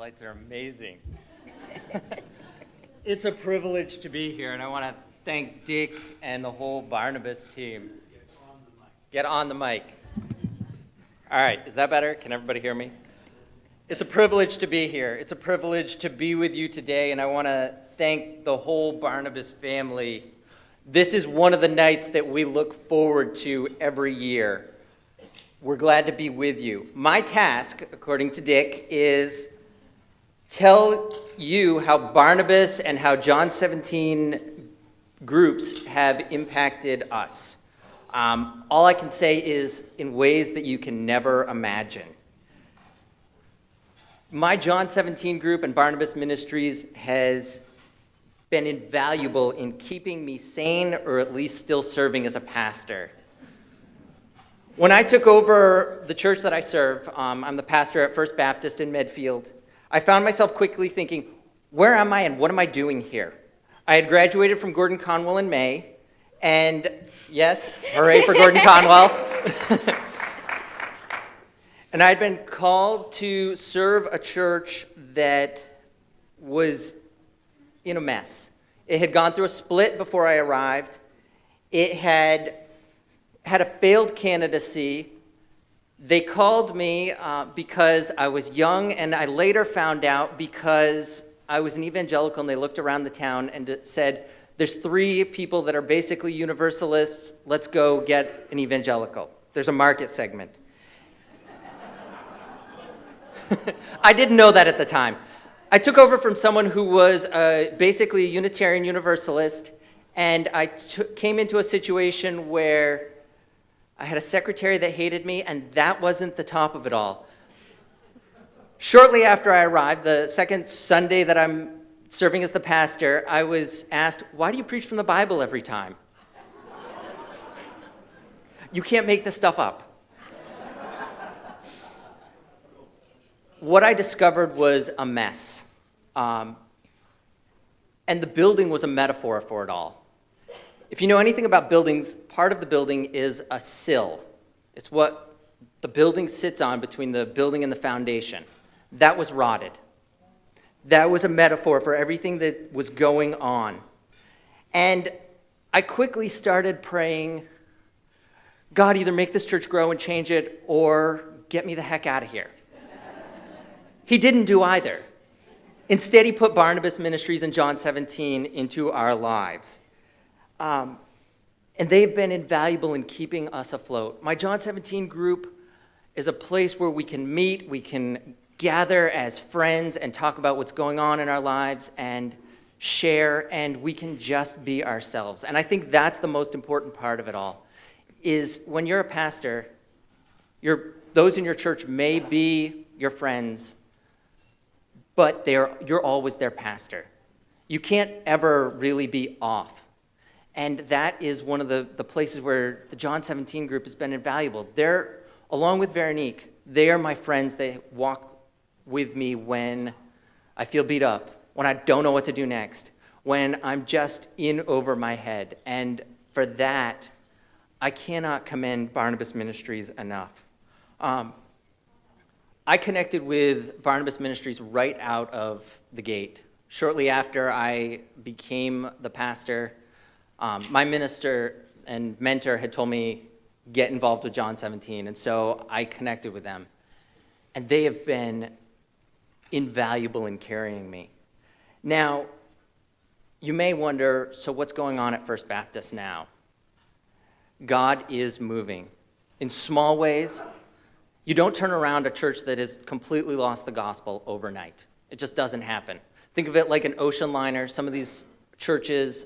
lights are amazing. It's a privilege to be here, and I want to thank Dick and the whole Barnabas team. Get on the mic. All right, is that better? Can everybody hear me? It's a privilege to be here. It's a privilege to be with you today, and I want to thank the whole Barnabas family. This is one of the nights that we look forward to every year. We're glad to be with you. My task, according to Dick, is tell you how Barnabas and how John 17 groups have impacted us. All I can say is in ways that you can never imagine. My John 17 group and Barnabas Ministries has been invaluable in keeping me sane, or at least still serving as a pastor. When I took over the church that I serve, I'm the pastor at First Baptist in Medfield, I found myself quickly thinking, where am I and what am I doing here? I had graduated from Gordon Conwell in May, and yes, hooray for Gordon Conwell. And I'd been called to serve a church that was in a mess. It had gone through a split before I arrived. It had a failed candidacy. They called me because I was young, and I later found out because I was an evangelical, and they looked around the town and said, there's 3 people that are basically universalists. Let's go get an evangelical. There's a market segment. I didn't know that at the time. I took over from someone who was basically a Unitarian Universalist, and I came into a situation where I had a secretary that hated me, and that wasn't the top of it all. Shortly after I arrived, the second Sunday that I'm serving as the pastor, I was asked, why do you preach from the Bible every time? You can't make this stuff up. What I discovered was a mess. And the building was a metaphor for it all. If you know anything about buildings, part of the building is a sill. It's what the building sits on between the building and the foundation. That was rotted. That was a metaphor for everything that was going on. And I quickly started praying, God, either make this church grow and change it, or get me the heck out of here. He didn't do either. Instead, he put Barnabas Ministries and John 17 into our lives. And they've been invaluable in keeping us afloat. My John 17 group is a place where we can meet, we can gather as friends and talk about what's going on in our lives and share, and we can just be ourselves. And I think that's the most important part of it all, is when you're a pastor, those in your church may be your friends, but you're always their pastor. You can't ever really be off. And that is one of the places where the John 17 group has been invaluable. They're, along with Veronique, they are my friends. They walk with me when I feel beat up, when I don't know what to do next, when I'm just in over my head. And for that, I cannot commend Barnabas Ministries enough. I connected with Barnabas Ministries right out of the gate. Shortly after I became the pastor, my minister and mentor had told me, get involved with John 17, and so I connected with them. And they have been invaluable in carrying me. Now, you may wonder, so what's going on at First Baptist now? God is moving. In small ways, you don't turn around a church that has completely lost the gospel overnight. It just doesn't happen. Think of it like an ocean liner. Some of these churches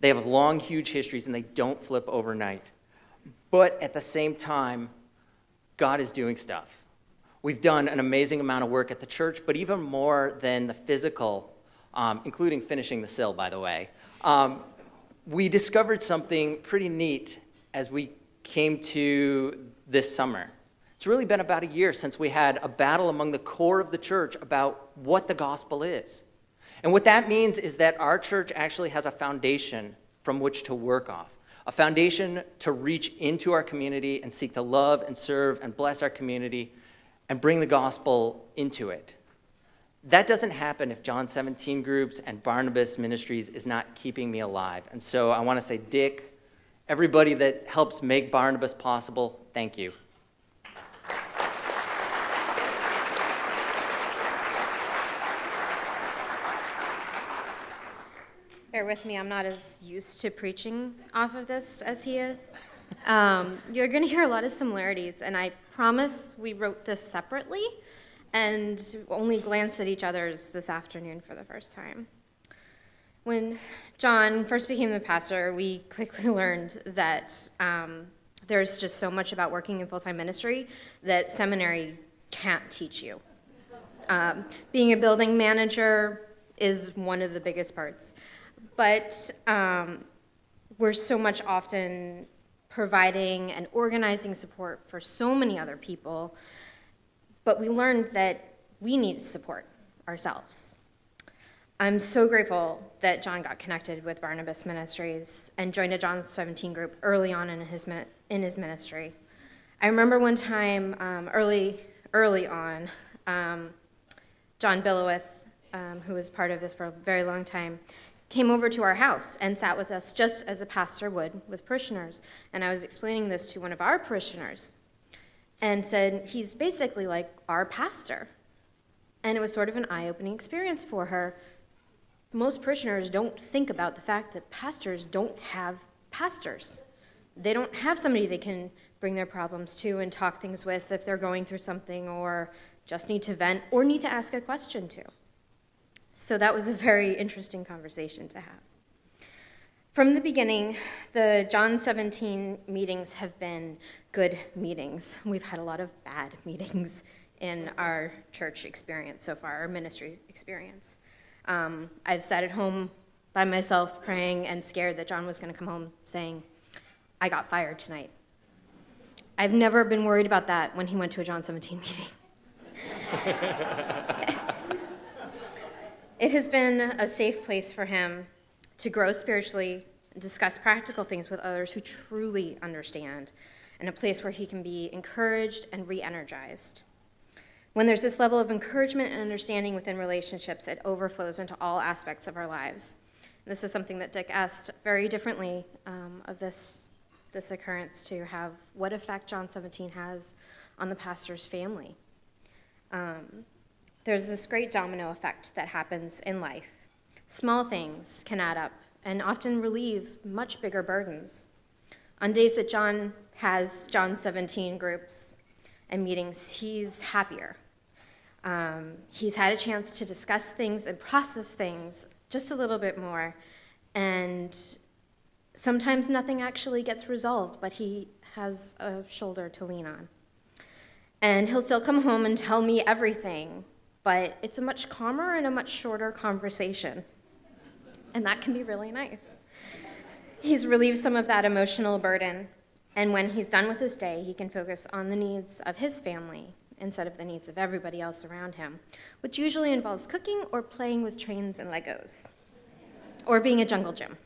they have long, huge histories, and they don't flip overnight. But at the same time, God is doing stuff. We've done an amazing amount of work at the church, but even more than the physical, including finishing the sill, by the way, we discovered something pretty neat as we came to this summer. It's really been about a year since we had a battle among the core of the church about what the gospel is. And what that means is that our church actually has a foundation from which to work off, a foundation to reach into our community and seek to love and serve and bless our community and bring the gospel into it. That doesn't happen if John 17 groups and Barnabas Ministries is not keeping me alive. And so I want to say, Dick, everybody that helps make Barnabas possible, thank you. Bear with me, I'm not as used to preaching off of this as he is. You're going to hear a lot of similarities, and I promise we wrote this separately and only glanced at each other's this afternoon for the first time. When John first became the pastor, we quickly learned that there's just so much about working in full-time ministry that seminary can't teach you. Being a building manager is one of the biggest parts. But we're so much often providing and organizing support for so many other people, but we learned that we need support ourselves. I'm so grateful that John got connected with Barnabas Ministries and joined a John 17 group early on in his ministry. I remember one time early on, John Billowith, who was part of this for a very long time, came over to our house and sat with us just as a pastor would with parishioners. And I was explaining this to one of our parishioners and said, he's basically like our pastor. And it was sort of an eye-opening experience for her. Most parishioners don't think about the fact that pastors don't have pastors. They don't have somebody they can bring their problems to and talk things with if they're going through something or just need to vent or need to ask a question to. So that was a very interesting conversation to have. From the beginning, the John 17 meetings have been good meetings. We've had a lot of bad meetings in our church experience so far, our ministry experience. I've sat at home by myself praying and scared that John was going to come home saying, I got fired tonight. I've never been worried about that when he went to a John 17 meeting. It has been a safe place for him to grow spiritually, discuss practical things with others who truly understand, and a place where he can be encouraged and re-energized. When there's this level of encouragement and understanding within relationships, it overflows into all aspects of our lives. And this is something that Dick asked very differently of this occurrence, to have what effect John 17 has on the pastor's family. There's this great domino effect that happens in life. Small things can add up and often relieve much bigger burdens. On days that John has John 17 groups and meetings, he's happier. He's had a chance to discuss things and process things just a little bit more, and sometimes nothing actually gets resolved, but he has a shoulder to lean on. And he'll still come home and tell me everything, but it's a much calmer and a much shorter conversation. And that can be really nice. He's relieved some of that emotional burden, and when he's done with his day, he can focus on the needs of his family instead of the needs of everybody else around him, which usually involves cooking or playing with trains and Legos, or being a jungle gym.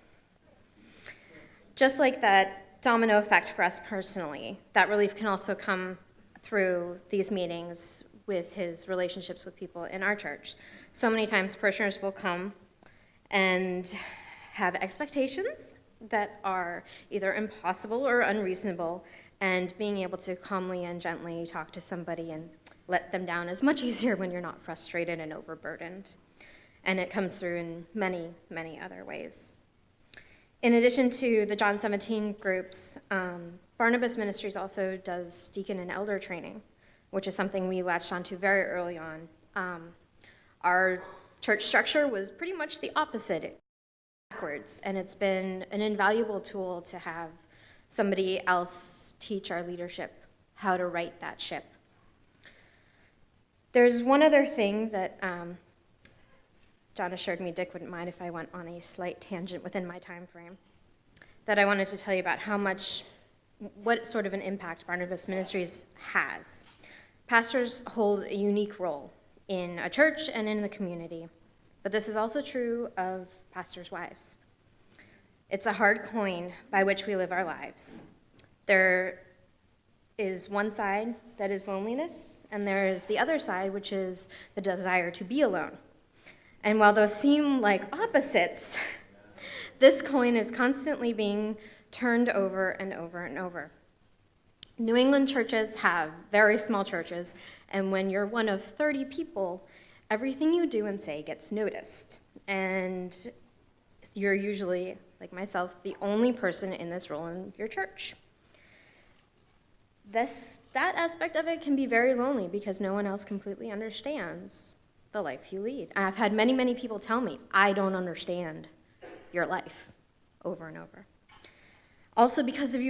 Just like that domino effect for us personally, that relief can also come through these meetings with his relationships with people in our church. So many times parishioners will come and have expectations that are either impossible or unreasonable, and being able to calmly and gently talk to somebody and let them down is much easier when you're not frustrated and overburdened. And it comes through in many, many other ways. In addition to the John 17 groups, Barnabas Ministries also does deacon and elder training, which is something we latched onto very early on. Our church structure was pretty much the opposite, backwards, and it's been an invaluable tool to have somebody else teach our leadership how to right that ship. There's one other thing that John assured me Dick wouldn't mind if I went on a slight tangent within my time frame, that I wanted to tell you about what sort of an impact Barnabas Ministries has. Pastors hold a unique role in a church and in the community, but this is also true of pastors' wives. It's a hard coin by which we live our lives. There is one side that is loneliness, And there is the other side, which is the desire to be alone. And while those seem like opposites, this coin is constantly being turned over and over and over. New England churches have very small churches, and when you're one of 30 people, everything you do and say gets noticed. And you're usually, like myself, the only person in this role in your church. That aspect of it can be very lonely because no one else completely understands the life you lead. And I've had many, many people tell me, I don't understand your life, over and over. Also, because of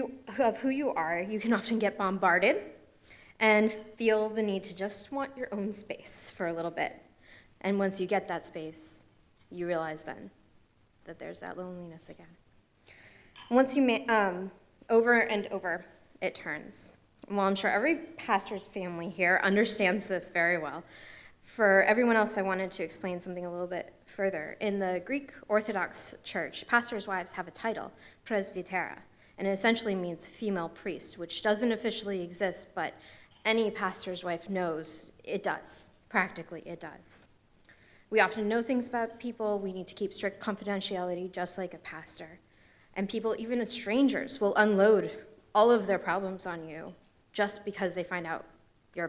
who you are, you can often get bombarded and feel the need to just want your own space for a little bit. And once you get that space, you realize then that there's that loneliness again. Once you over and over, it turns. Well, I'm sure every pastor's family here understands this very well. For everyone else, I wanted to explain something a little bit further. In the Greek Orthodox Church, pastors' wives have a title, presbytera, and it essentially means female priest, which doesn't officially exist, but any pastor's wife knows it does. Practically, it does. We often know things about people. We need to keep strict confidentiality, just like a pastor. And people, even strangers, will unload all of their problems on you just because they find out you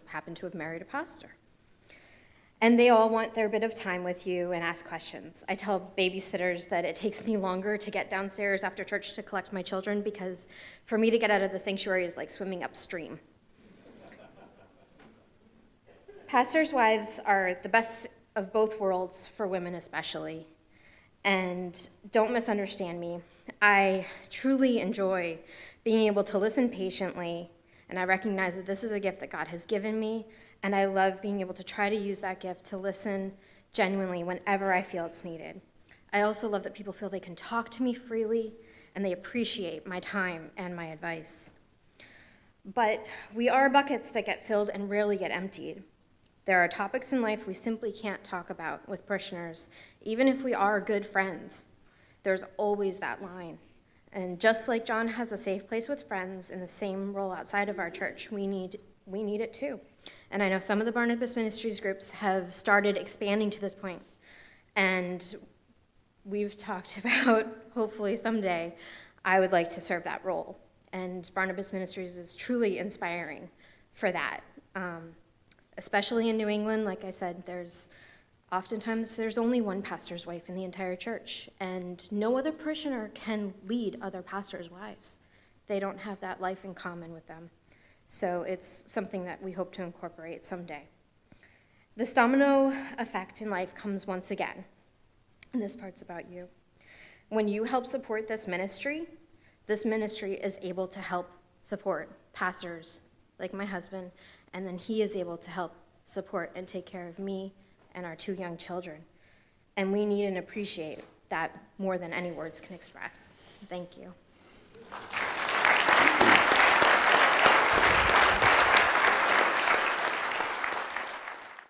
happen to have married a pastor. And they all want their bit of time with you and ask questions. I tell babysitters that it takes me longer to get downstairs after church to collect my children because for me to get out of the sanctuary is like swimming upstream. Pastors' wives are the best of both worlds for women especially. And don't misunderstand me. I truly enjoy being able to listen patiently, and I recognize that this is a gift that God has given me, and I love being able to try to use that gift to listen genuinely whenever I feel it's needed. I also love that people feel they can talk to me freely, and they appreciate my time and my advice. But we are buckets that get filled and rarely get emptied. There are topics in life we simply can't talk about with parishioners, even if we are good friends. There's always that line. And just like John has a safe place with friends in the same role outside of our church, we need it too. And I know some of the Barnabas Ministries groups have started expanding to this point. And we've talked about, hopefully someday, I would like to serve that role. And Barnabas Ministries is truly inspiring for that. Especially in New England, like I said, oftentimes there's only one pastor's wife in the entire church, and no other parishioner can lead other pastors' wives. They don't have that life in common with them. So it's something that we hope to incorporate someday. This domino effect in life comes once again, and this part's about you. When you help support this ministry is able to help support pastors like my husband, and then he is able to help support and take care of me and our 2 young children. And we need and appreciate that more than any words can express. Thank you.